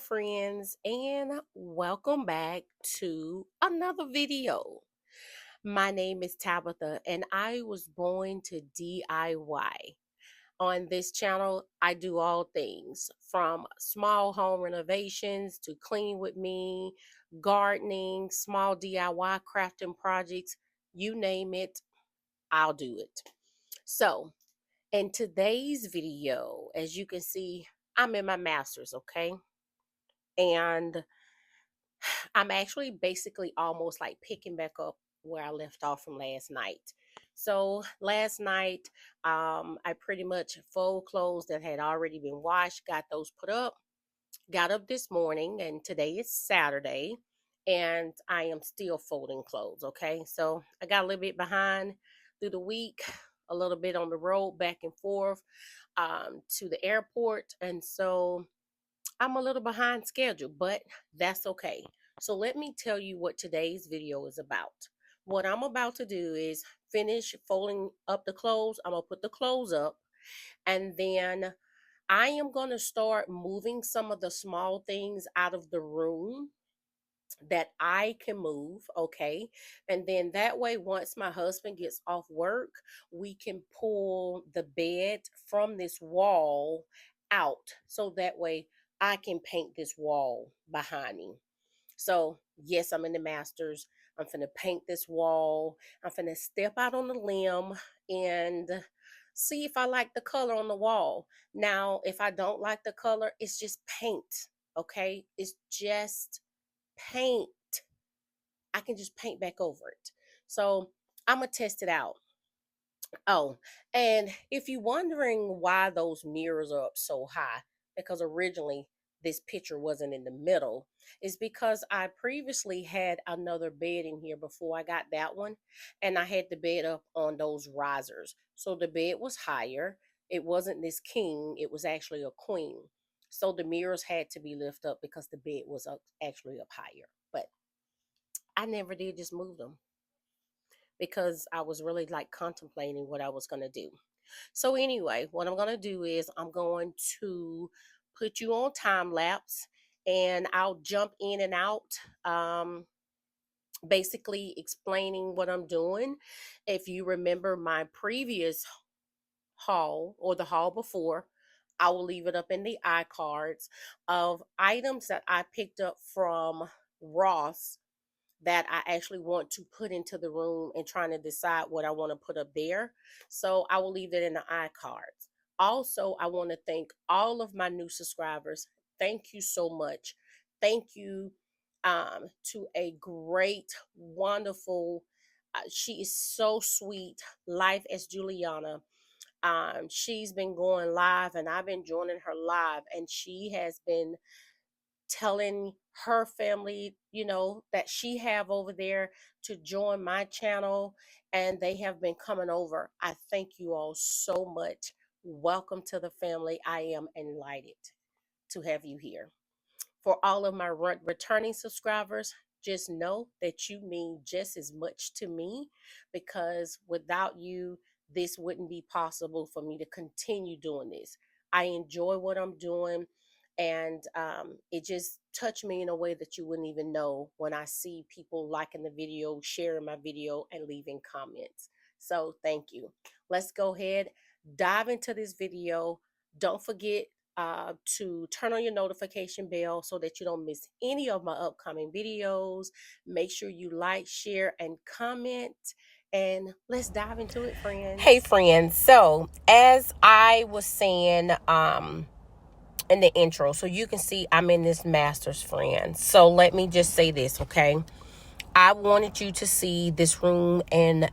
friends, and welcome back to another video. My name is Tabitha, and I was born to DIY. On this channel, I do all things from small home renovations to clean with me, gardening, small DIY crafting projects, you name it, I'll do it. So, in today's video, as you can see, I'm in my master's, okay? And I'm actually basically almost like picking back up where I left off from last night. So last night, I pretty much fold clothes that had already been washed, got those put up, got up this morning, and today is Saturday, and I am still folding clothes. Okay, so I got a little bit behind through the week, a little bit on the road back and forth to the airport, and so I'm a little behind schedule, but that's okay. So let me tell you what today's video is about. What I'm about to do is finish folding up the clothes. I'm going to put the clothes up, and then I am going to start moving some of the small things out of the room that I can move, okay? And then that way, once my husband gets off work, we can pull the bed from this wall out. So that way I can paint this wall behind me. So, yes, I'm in the masters. I'm finna paint this wall. I'm finna step out on the limb and see if I like the color on the wall. Now, if I don't like the color, it's just paint, okay? It's just paint. I can just paint back over it. So I'm gonna test it out. Oh, and if you're wondering why those mirrors are up so high, because originally this picture wasn't in the middle, is because I previously had another bed in here before I got that one, and I had the bed up on those risers. So the bed was higher. It wasn't this king, it was actually a queen. So the mirrors had to be lifted up because the bed was actually up higher. But I never did just move them because I was really like contemplating what I was going to do. So anyway, what I'm going to do is I'm going to put you on time lapse and I'll jump in and out, basically explaining what I'm doing. If you remember my previous haul or the haul before, I will leave it up in the iCards of items that I picked up from Ross that I actually want to put into the room and trying to decide what I want to put up there. So I will leave it in the iCards. Also, I want to thank all of my new subscribers. Thank you so much. Thank you to a great, wonderful, she is so sweet, Life as Juliana. She's been going live and I've been joining her live, and she has been telling her family, that she have over there to join my channel, and they have been coming over. I thank you all so much. Welcome to the family. I am enlightened to have you here. For all of my returning subscribers, just know that you mean just as much to me, because without you, this wouldn't be possible for me to continue doing this. I enjoy what I'm doing, and it just touched me in a way that you wouldn't even know when I see people liking the video, sharing my video, and leaving comments. So thank you. Let's go ahead, dive into this video. Don't forget to turn on your notification bell so that you don't miss any of my upcoming videos. Make sure you like, share, and comment. And let's dive into it, friends. Hey, friends. So, as I was saying in the intro, so you can see I'm in this master's, friends. So, let me just say this, okay? I wanted you to see this room in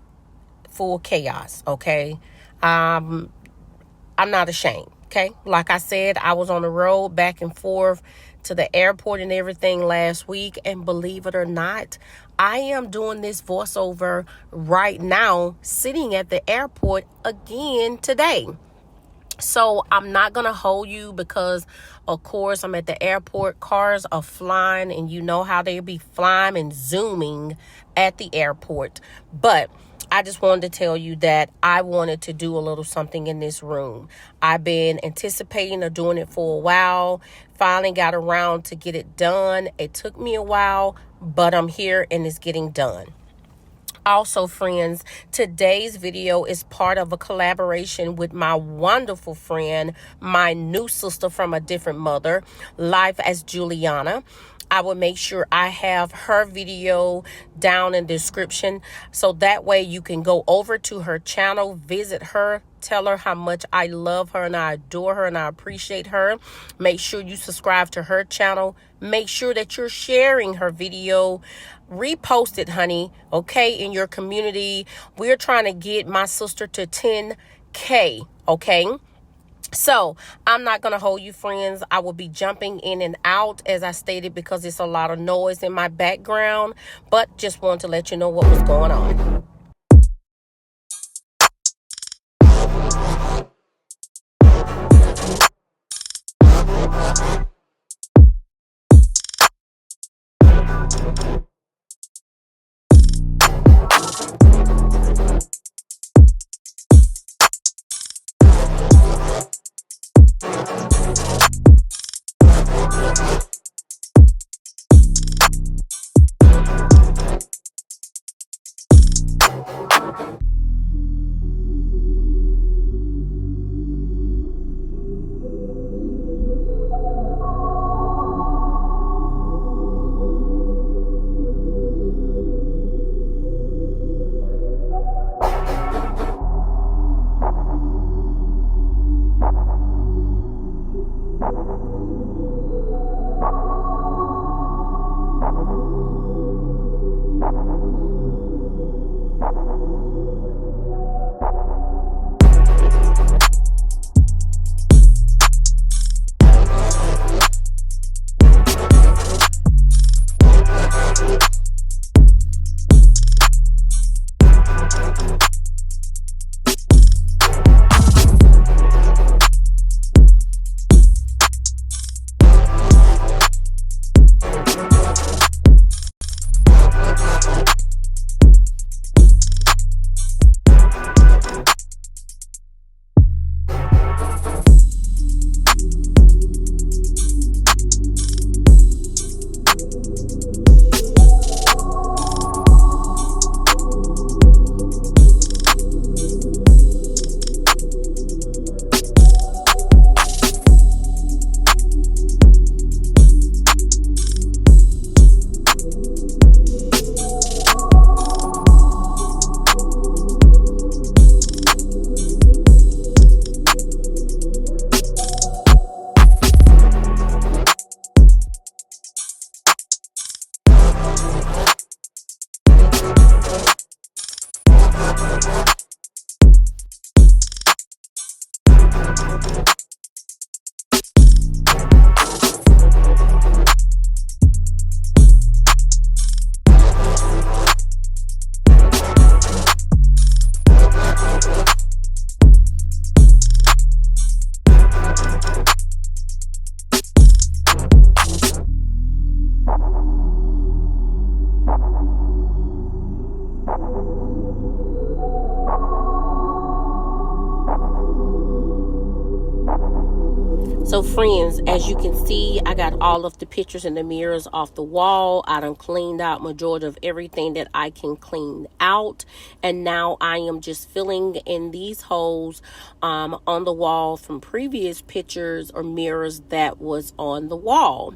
full chaos, okay? I'm not ashamed. Okay, like I said, I was on the road back and forth to the airport and everything last week, and believe it or not, I am doing this voiceover right now, sitting at the airport again today. So I'm not going to hold you because, of course, I'm at the airport. Cars are flying, and you know how they be flying and zooming at the airport. But I just wanted to tell you that I wanted to do a little something in this room. I've been anticipating or doing it for a while. Finally got around to get it done. It took me a while, but I'm here and it's getting done. Also, friends, today's video is part of a collaboration with my wonderful friend, my new sister from a different mother, live as Juliana. I will make sure I have her video down in the description so that way you can go over to her channel, visit her, tell her how much I love her and I adore her and I appreciate her. Make sure you subscribe to her channel. Make sure that you're sharing her video. Repost it, honey, okay, in your community. We're trying to get my sister to 10K, okay? So I'm not going to hold you, friends. I will be jumping in and out, as I stated, because it's a lot of noise in my background. But just wanted to let you know what was going on. So friends, as you can see, I got all of the pictures and the mirrors off the wall. I done cleaned out majority of everything that I can clean out. And now I am just filling in these holes on the wall from previous pictures or mirrors that was on the wall.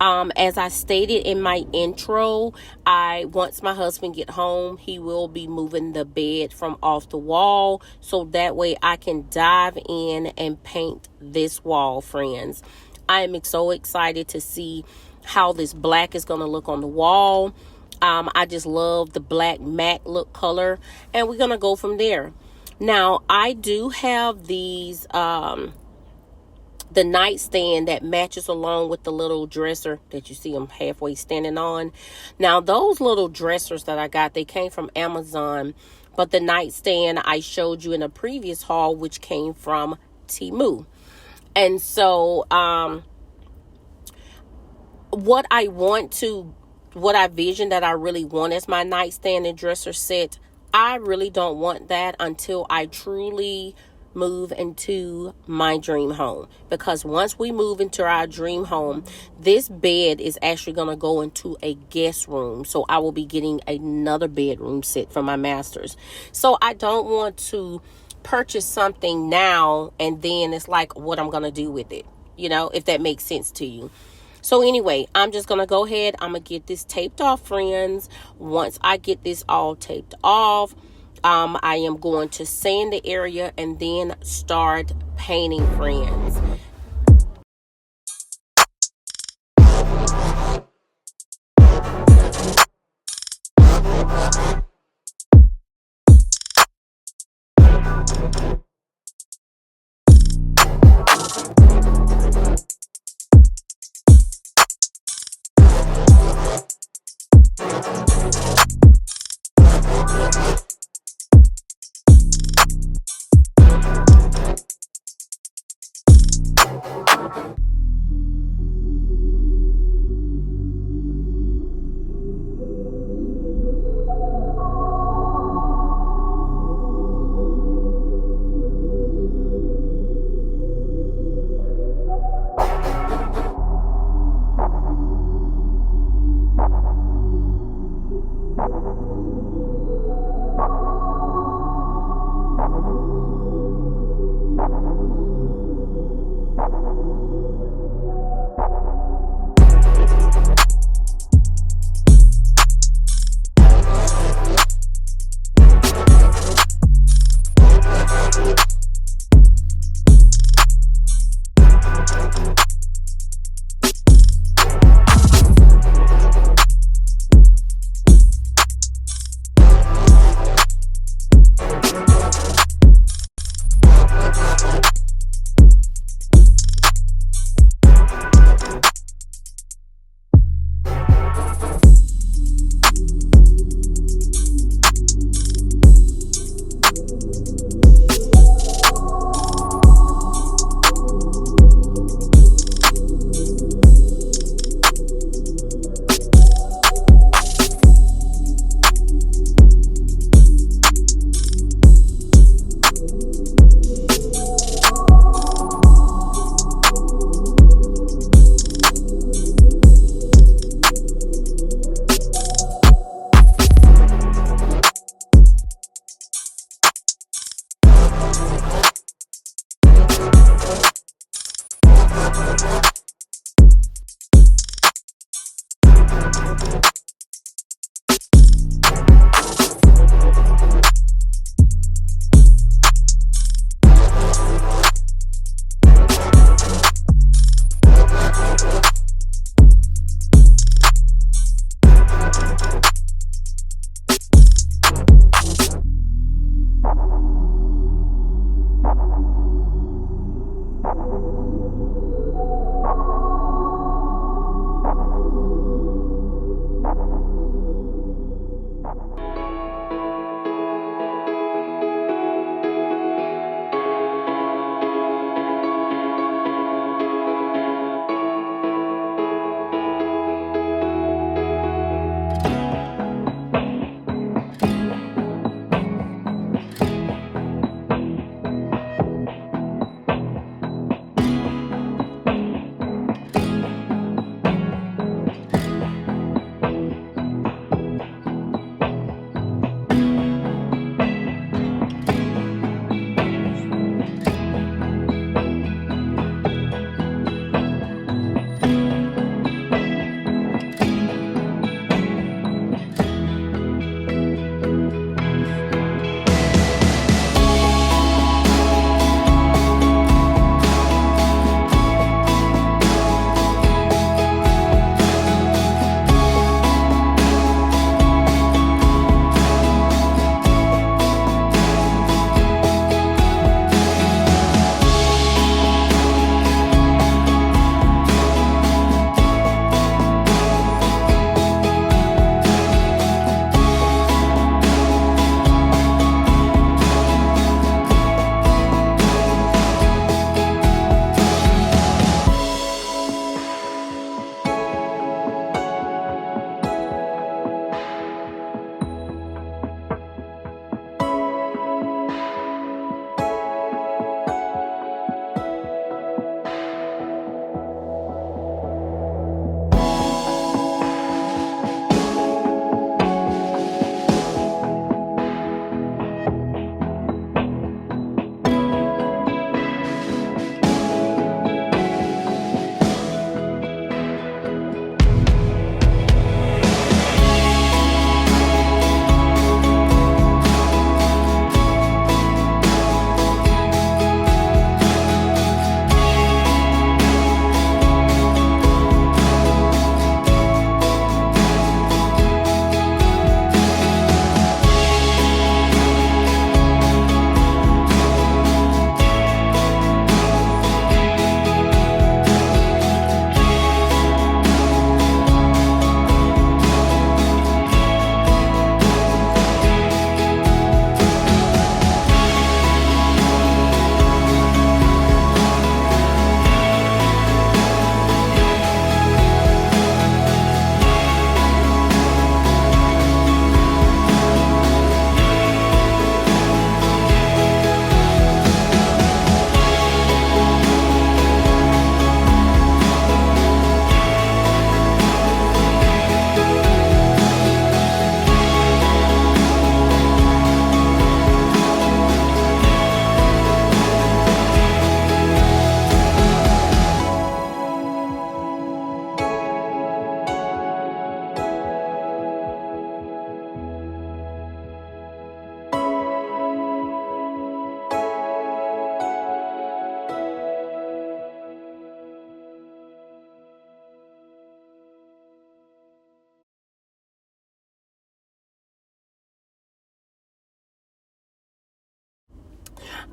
As I stated in my intro, once my husband get home, he will be moving the bed from off the wall, so that way I can dive in and paint this wall, friends. I am so excited to see how this black is going to look on the wall. I just love the black matte look color, and we're going to go from there. Now, I do have these the nightstand that matches along with the little dresser that you see I'm halfway standing on. Now, those little dressers that I got, they came from Amazon, but the nightstand I showed you in a previous haul, which came from Temu. And so what I vision that I really want as my nightstand and dresser set I really don't want that until I truly move into my dream home, because once we move into our dream home, this bed is actually going to go into a guest room, so I will be getting another bedroom set for my masters. So I don't want to purchase something now and then it's like what I'm going to do with it, if that makes sense to you. So anyway, I'm just going to go ahead. I'm going to get this taped off, friends. Once I get this all taped off, I am going to sand the area and then start painting, friends.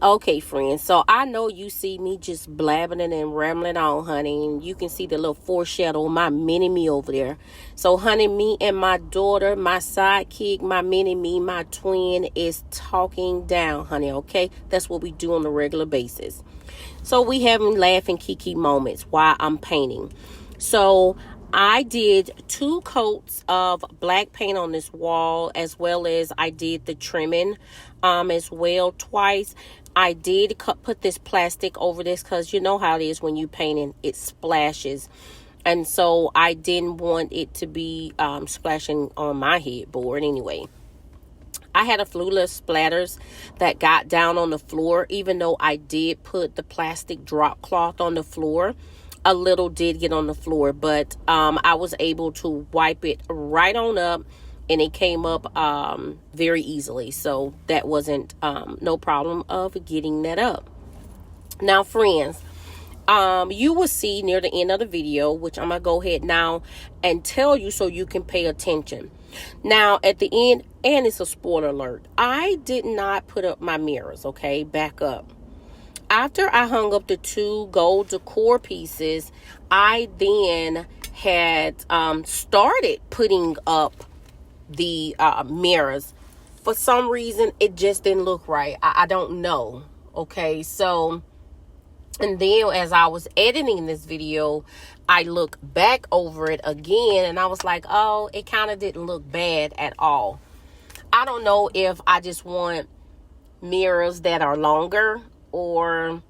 Okay, friends. So I know you see me just blabbing and rambling on, honey. And you can see the little foreshadow of my mini me over there. So, honey, me and my daughter, my sidekick, my mini me, my twin is talking down, honey. Okay, that's what we do on a regular basis. So we having laughing kiki moments while I'm painting. So I did 2 coats of black paint on this wall, as well as I did the trimming as well twice. I did put this plastic over this because you know how it is when you painting, it splashes. And so I didn't want it to be splashing on my headboard anyway. I had a few little splatters that got down on the floor, even though I did put the plastic drop cloth on the floor. A little did get on the floor, but I was able to wipe it right on up, and it came up very easily. So that wasn't no problem of getting that up. Now, friends, you will see near the end of the video, which I'm gonna go ahead now and tell you so you can pay attention. Now at the end, and it's a spoiler alert, I did not put up my mirrors. Okay, back up. After I hung up the 2 gold decor pieces, I then had started putting up the mirrors. For some reason it just didn't look right. I don't know. Okay, so, and then as I was editing this video, I looked back over it again and I was like, oh, it kind of didn't look bad at all. I don't know if I just want mirrors that are longer or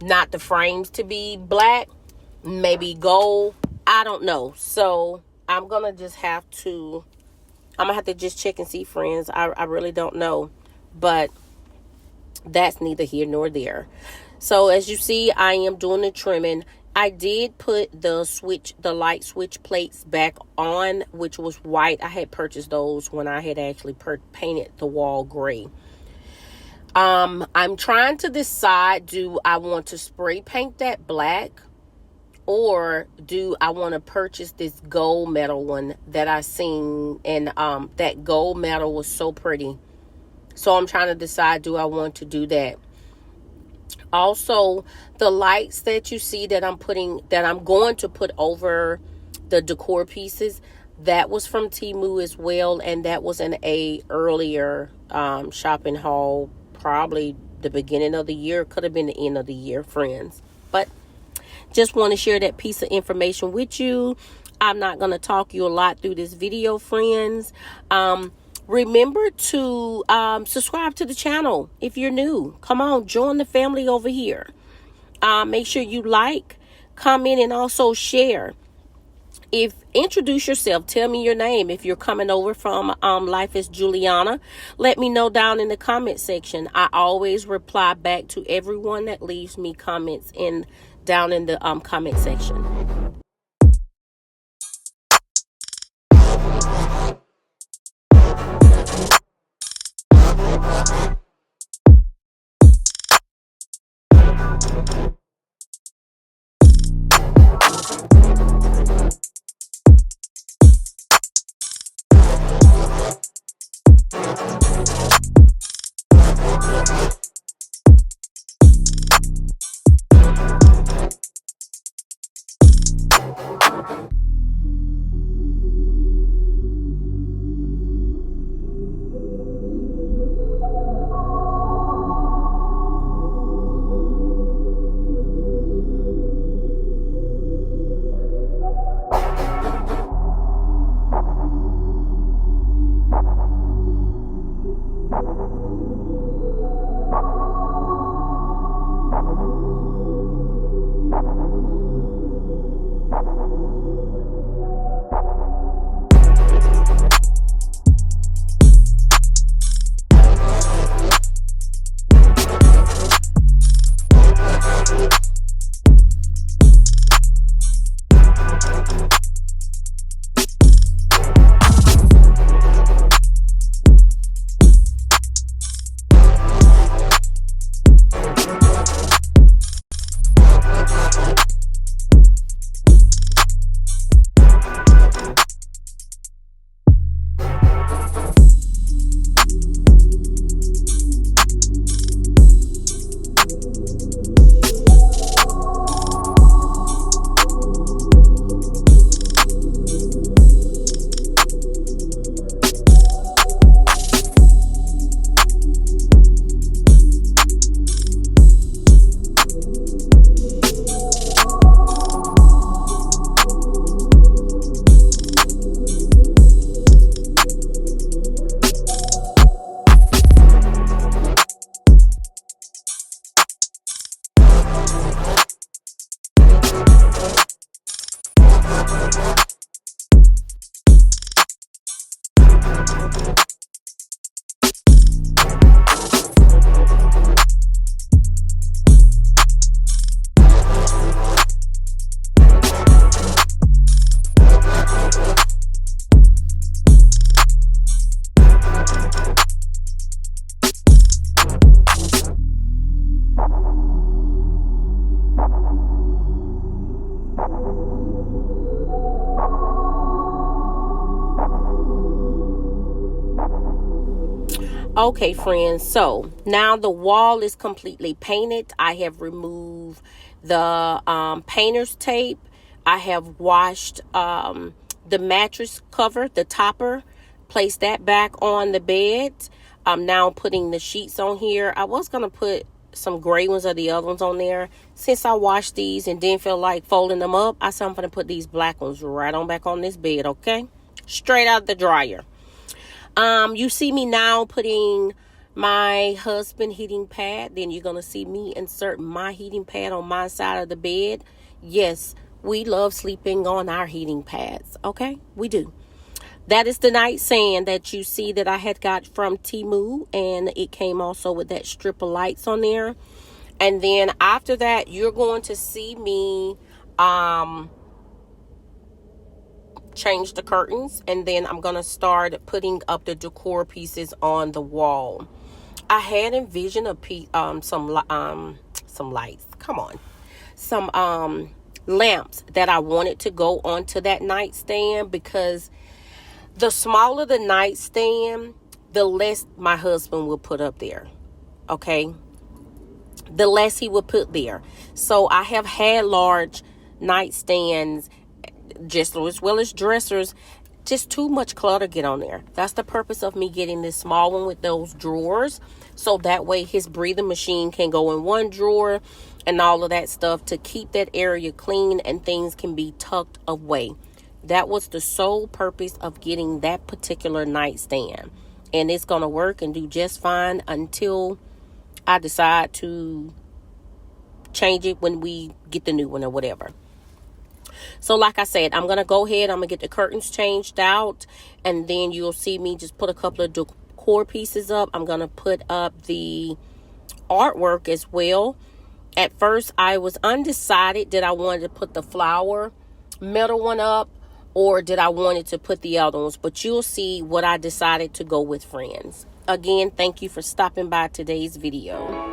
not the frames to be black, maybe gold. I don't know. So I'm going to just have to, I'm going to have to just check and see, friends. I really don't know. But that's neither here nor there. So as you see, I am doing the trimming. I did put the light switch plates back on, which was white. I had purchased those when I had actually painted the wall gray. I'm trying to decide, do I want to spray paint that black, or do I want to purchase this gold metal one that I seen, and that gold metal was so pretty. So I'm trying to decide, do I want to do that? Also, the lights that you see that I'm going to put over the decor pieces, that was from Temu as well, and that was in a earlier shopping haul, probably the beginning of the year, could have been the end of the year, friends. But just want to share that piece of information with you. I'm not going to talk you a lot through this video, friends. Remember to subscribe to the channel if you're new. Come on, join the family over here. Make sure you like, comment, and also share. Introduce yourself. Tell me your name. If you're coming over from Life is Juliana, let me know down in the comment section. I always reply back to everyone that leaves me comments down in the comment section. Okay, friends, so now the wall is completely painted. I have removed the painter's tape. I have washed the mattress cover, the topper, placed that back on the bed. I'm now putting the sheets on here. I was going to put some gray ones or the other ones on there. Since I washed these and didn't feel like folding them up, I said I'm going to put these black ones right on back on this bed, okay? Straight out the dryer. You see me now putting my husband heating pad. Then you're going to see me insert my heating pad on my side of the bed. Yes, we love sleeping on our heating pads. Okay, we do. That is the nightstand that you see that I had got from Temu. And it came also with that strip of lights on there. And then after that, you're going to see me change the curtains, and then I'm gonna start putting up the decor pieces on the wall. I had envisioned some lights. Come on, some lamps that I wanted to go onto that nightstand, because the smaller the nightstand, the less my husband will put up there. Okay, the less he will put there. So I have had large nightstands, just as well as dressers. Just too much clutter get on there. That's the purpose of me getting this small one with those drawers, so that way his breathing machine can go in one drawer and all of that stuff, to keep that area clean and things can be tucked away. That was the sole purpose of getting that particular nightstand, and it's gonna work and do just fine until I decide to change it when we get the new one or whatever. So like I said, I'm going to go ahead. I'm going to get the curtains changed out. And then you'll see me just put a couple of decor pieces up. I'm going to put up the artwork as well. At first, I was undecided. Did I want to put the flower metal one up, or did I wanted to put the other ones? But you'll see what I decided to go with, friends. Again, thank you for stopping by today's video.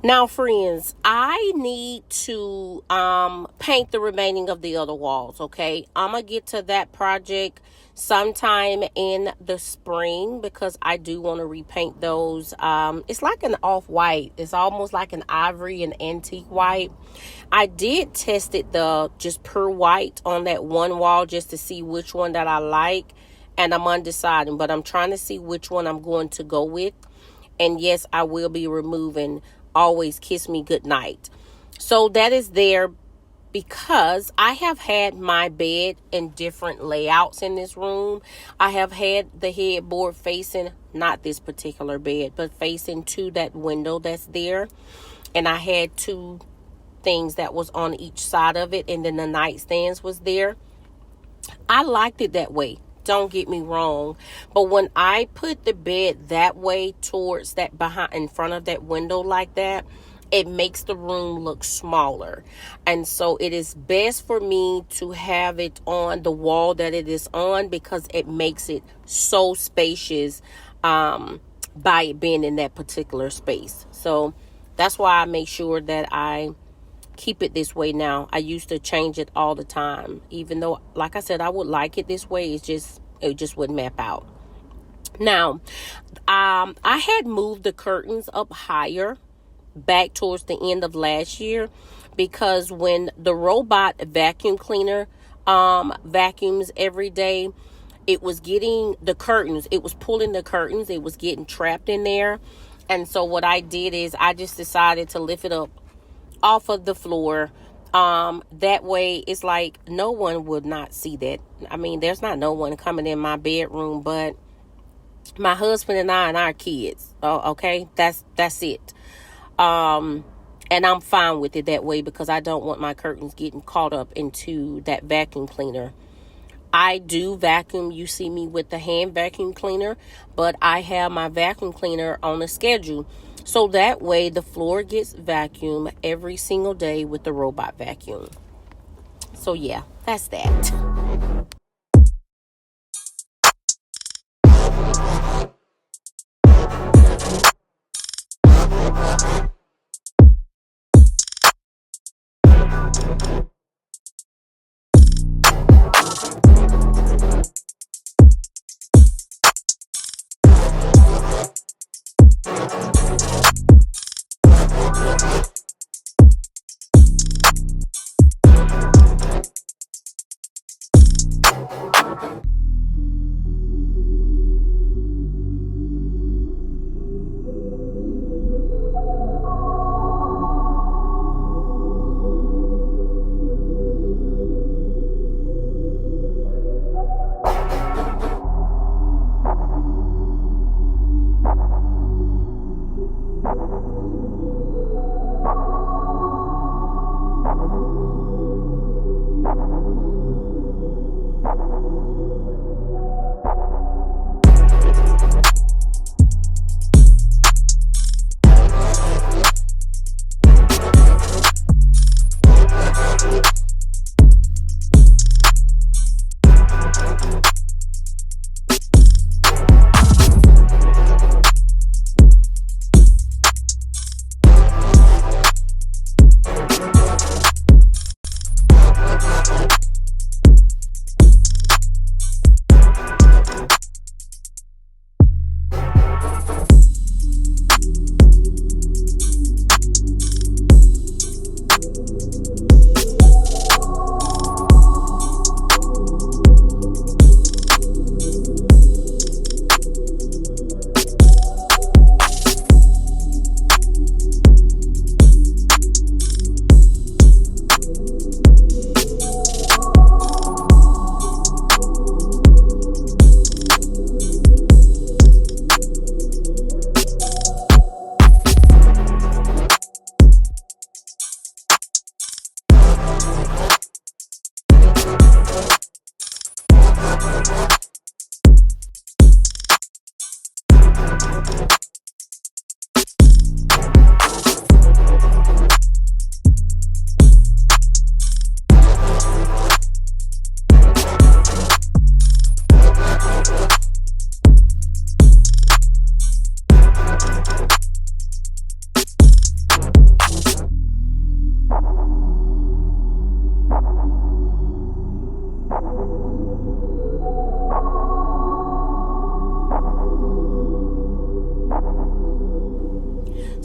Now, friends, I need to paint the remaining of the other walls, okay? I'm going to get to that project sometime in the spring because I do want to repaint those. It's like an off-white. It's almost like an ivory and antique white. I did test it the just pure white on that one wall just to see which one that I like, and I'm undecided, but I'm trying to see which one I'm going to go with. And yes, I will be removing Always Kiss Me Goodnight. So that is there because I have had my bed in different layouts in this room. I have had the headboard facing, not this particular bed, but facing to that window that's there. And I had two things that was on each side of it, and then the nightstands was there. I liked it that way. Don't get me wrong, but when I put the bed that way towards that behind in front of that window like that, it makes the room look smaller. And so it is best for me to have it on the wall that it is on because it makes it so spacious by it being in that particular space. So that's why I make sure that I keep it this way now. I used to change it all the time, even though, like I said, I would like it this way. It just wouldn't map out. Now, I had moved the curtains up higher back towards the end of last year because when the robot vacuum cleaner vacuums every day, it was getting the curtains, it was pulling the curtains, it was getting trapped in there. And so what I did is I just decided to lift it up off of the floor. That way it's like no one would not see that. I mean, there's not no one coming in my bedroom but my husband and I and our kids. Oh, okay, that's it. And I'm fine with it that way because I don't want my curtains getting caught up into that vacuum cleaner. I do vacuum. You see me with the hand vacuum cleaner, but I have my vacuum cleaner on a schedule. So that way the floor gets vacuumed every single day with the robot vacuum. So yeah, that's that.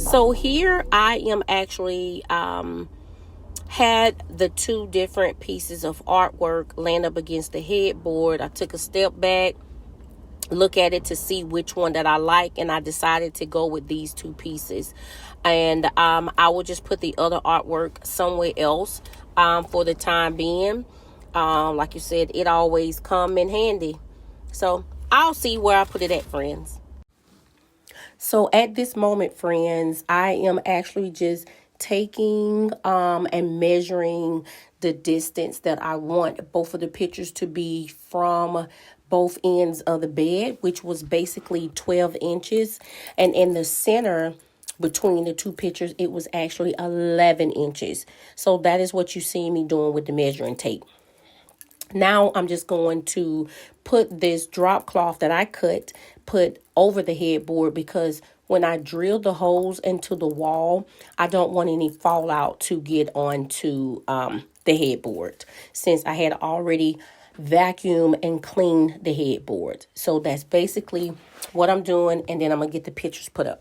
So here I am actually had the two different pieces of artwork land up against the headboard. I took a step back, look at it to see which one that I like, and I decided to go with these two pieces. And I will just put the other artwork somewhere else for the time being. Like you said, it always come in handy. So I'll see where I put it at, friends. So at this moment, friends, I am actually just taking and measuring the distance that I want both of the pictures to be from both ends of the bed, which was basically 12 inches. And in the center between the two pictures, it was actually 11 inches. So that is what you see me doing with the measuring tape. Now I'm just going to put this drop cloth that I put over the headboard, because when I drill the holes into the wall, I don't want any fallout to get onto the headboard, since I had already vacuumed and cleaned the headboard. So that's basically what I'm doing, and then I'm going to get the pictures put up.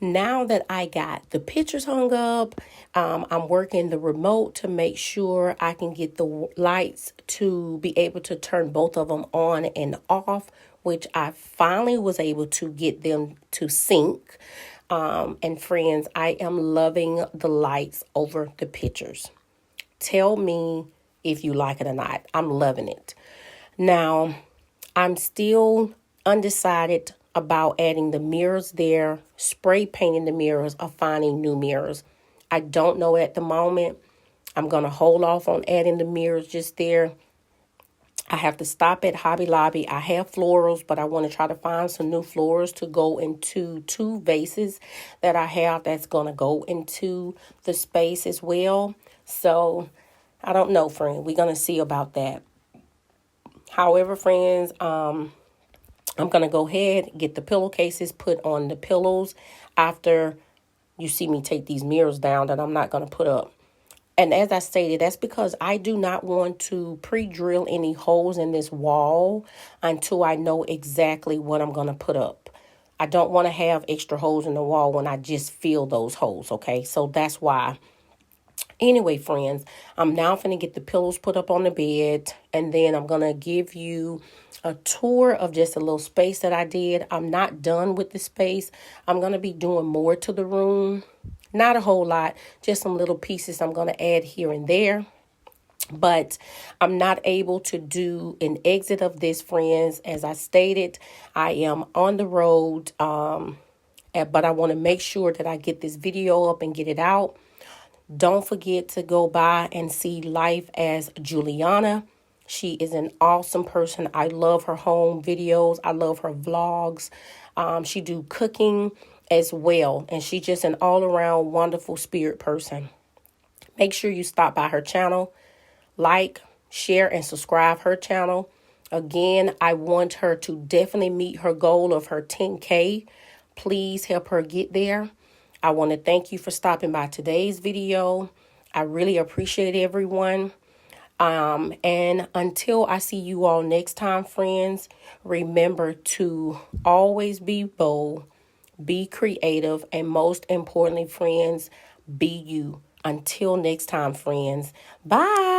Now that I got the pictures hung up, I'm working the remote to make sure I can get the lights to be able to turn both of them on and off, which I finally was able to get them to sync. And friends, I am loving the lights over the pictures. Tell me if you like it or not. I'm loving it. Now, I'm still undecided about adding the mirrors there, spray painting the mirrors, or finding new mirrors. I don't know at the moment. I'm going to hold off on adding the mirrors just there I have to stop at Hobby Lobby. I have florals, but I want to try to find some new florals to go into 2 vases that I have that's going to go into the space as well. So I don't know, friend. We're going to see about that. However, friends, I'm going to go ahead, get the pillowcases put on the pillows after you see me take these mirrors down that I'm not going to put up. And as I stated, that's because I do not want to pre-drill any holes in this wall until I know exactly what I'm going to put up. I don't want to have extra holes in the wall when I just fill those holes, okay? So that's why. Anyway, friends, I'm now going to get the pillows put up on the bed, and then I'm going to give you a tour of just a little space that I did. I'm not done with the space. I'm going to be doing more to the room. Not a whole lot, just some little pieces I'm going to add here and there. But I'm not able to do an exit of this, friends. As I stated, I am on the road, but I want to make sure that I get this video up and get it out. Don't forget to go by and see Life as Juliana. She is an awesome person. I love her home videos. I love her vlogs. She do cooking as well. And she's just an all-around wonderful spirit person. Make sure you stop by her channel. Like, share, and subscribe her channel. Again, I want her to definitely meet her goal of her 10K. Please help her get there. I want to thank you for stopping by today's video. I really appreciate everyone. And until I see you all next time, friends, remember to always be bold, be creative, and most importantly, friends, be you. Until next time, friends. Bye.